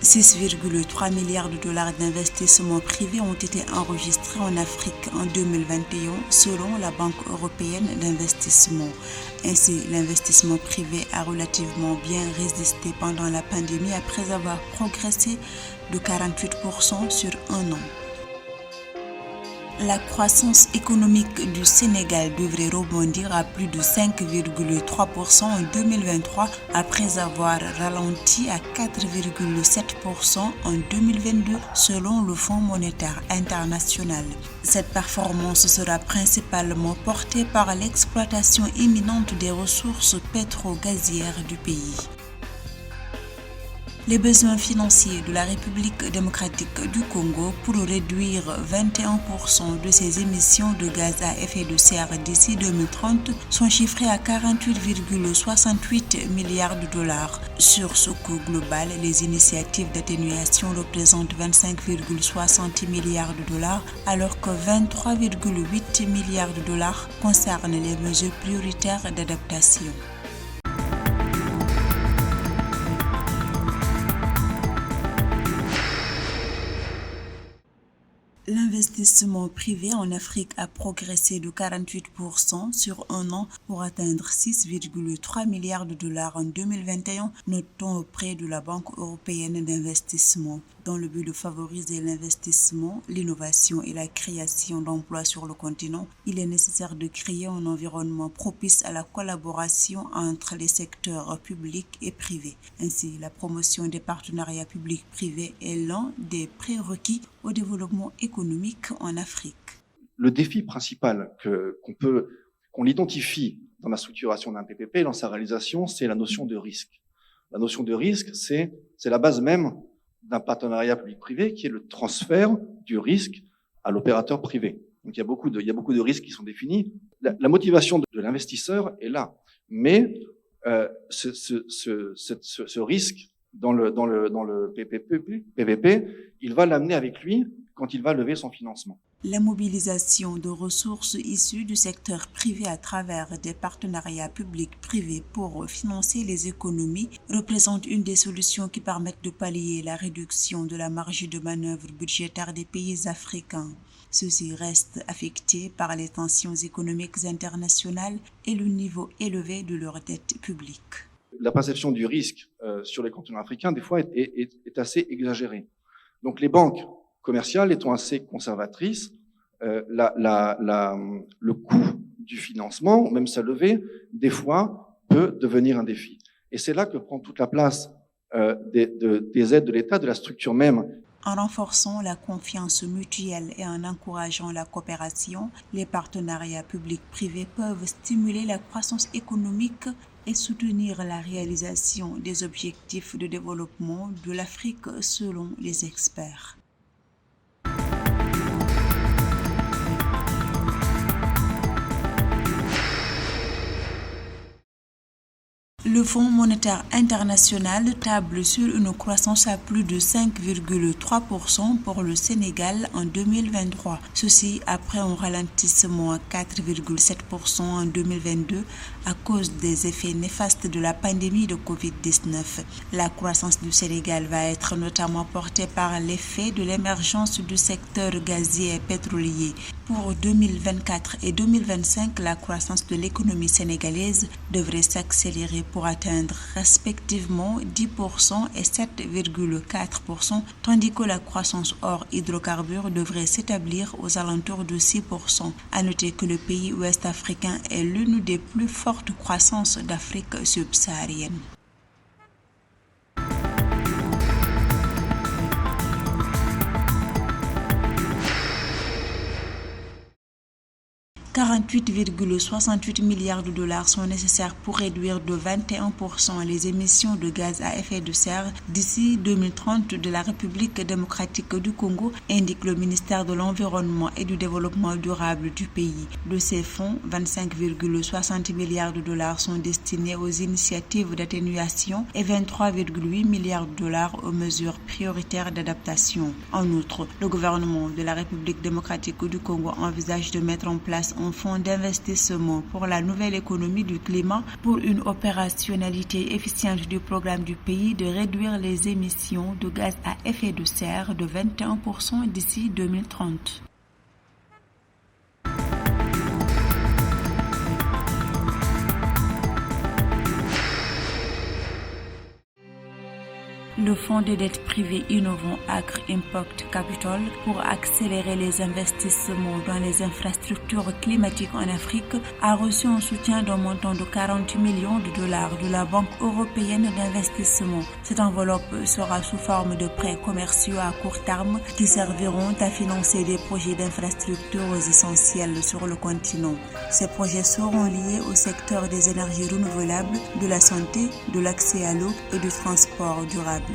6,3 milliards de dollars d'investissements privés ont été enregistrés en Afrique en 2021 selon la Banque européenne d'investissement. Ainsi, l'investissement privé a relativement bien résisté pendant la pandémie après avoir progressé de 48% sur un an. La croissance économique du Sénégal devrait rebondir à plus de 5,3% en 2023 après avoir ralenti à 4,7% en 2022 selon le Fonds monétaire international. Cette performance sera principalement portée par l'exploitation imminente des ressources pétro-gazières du pays. Les besoins financiers de la République démocratique du Congo pour réduire 21% de ses émissions de gaz à effet de serre d'ici 2030 sont chiffrés à 48,68 milliards de dollars. Sur ce coût global, les initiatives d'atténuation représentent 25,60 milliards de dollars, alors que 23,8 milliards de dollars concernent les mesures prioritaires d'adaptation. L'investissement privé en Afrique a progressé de 48% sur un an pour atteindre 6,3 milliards de dollars en 2021, notons auprès de la Banque européenne d'investissement. Dans le but de favoriser l'investissement, l'innovation et la création d'emplois sur le continent, il est nécessaire de créer un environnement propice à la collaboration entre les secteurs publics et privés. Ainsi, la promotion des partenariats publics-privés est l'un des prérequis au développement économique en Afrique. Le défi principal qu'on identifie dans la structuration d'un PPP et dans sa réalisation, c'est la notion de risque. La notion de risque, c'est la base même d'un partenariat public-privé qui est le transfert du risque à l'opérateur privé. Donc il y a beaucoup de risques qui sont définis. La motivation de l'investisseur est là, mais ce risque dans le PPP, il va l'amener avec lui quand il va lever son financement. La mobilisation de ressources issues du secteur privé à travers des partenariats publics-privés pour financer les économies représente une des solutions qui permettent de pallier la réduction de la marge de manœuvre budgétaire des pays africains. Ceux-ci restent affectés par les tensions économiques internationales et le niveau élevé de leur dette publique. La perception du risque sur les continents africains, des fois, est assez exagérée. Donc les banques commerciales étant assez conservatrices, le coût du financement, même sa levée, des fois, peut devenir un défi. Et c'est là que prend toute la place des aides de l'État, de la structure même. En renforçant la confiance mutuelle et en encourageant la coopération, les partenariats publics-privés peuvent stimuler la croissance économique et soutenir la réalisation des objectifs de développement de l'Afrique selon les experts. Le Fonds monétaire international table sur une croissance à plus de 5,3% pour le Sénégal en 2023. Ceci après un ralentissement à 4,7% en 2022 à cause des effets néfastes de la pandémie de Covid-19. La croissance du Sénégal va être notamment portée par l'effet de l'émergence du secteur gazier et pétrolier. Pour 2024 et 2025, la croissance de l'économie sénégalaise devrait s'accélérer pour atteindre respectivement 10% et 7,4%, tandis que la croissance hors hydrocarbures devrait s'établir aux alentours de 6%. À noter que le pays ouest-africain est l'une des plus fortes croissances d'Afrique subsaharienne. 48,68 milliards de dollars sont nécessaires pour réduire de 21% les émissions de gaz à effet de serre d'ici 2030 de la République démocratique du Congo, indique le ministère de l'Environnement et du Développement durable du pays. De ces fonds, 25,60 milliards de dollars sont destinés aux initiatives d'atténuation et 23,8 milliards de dollars aux mesures prioritaires d'adaptation. En outre, le gouvernement de la République démocratique du Congo envisage de mettre en place un fonds d'investissement pour la nouvelle économie du climat pour une opérationnalité efficiente du programme du pays de réduire les émissions de gaz à effet de serre de 21% d'ici 2030. Le fonds de dette privée innovant Agri Impact Capital pour accélérer les investissements dans les infrastructures climatiques en Afrique a reçu un soutien d'un montant de 40 millions de dollars de la Banque européenne d'investissement. Cette enveloppe sera sous forme de prêts commerciaux à court terme qui serviront à financer des projets d'infrastructures essentiels sur le continent. Ces projets seront liés au secteur des énergies renouvelables, de la santé, de l'accès à l'eau et du transport durable.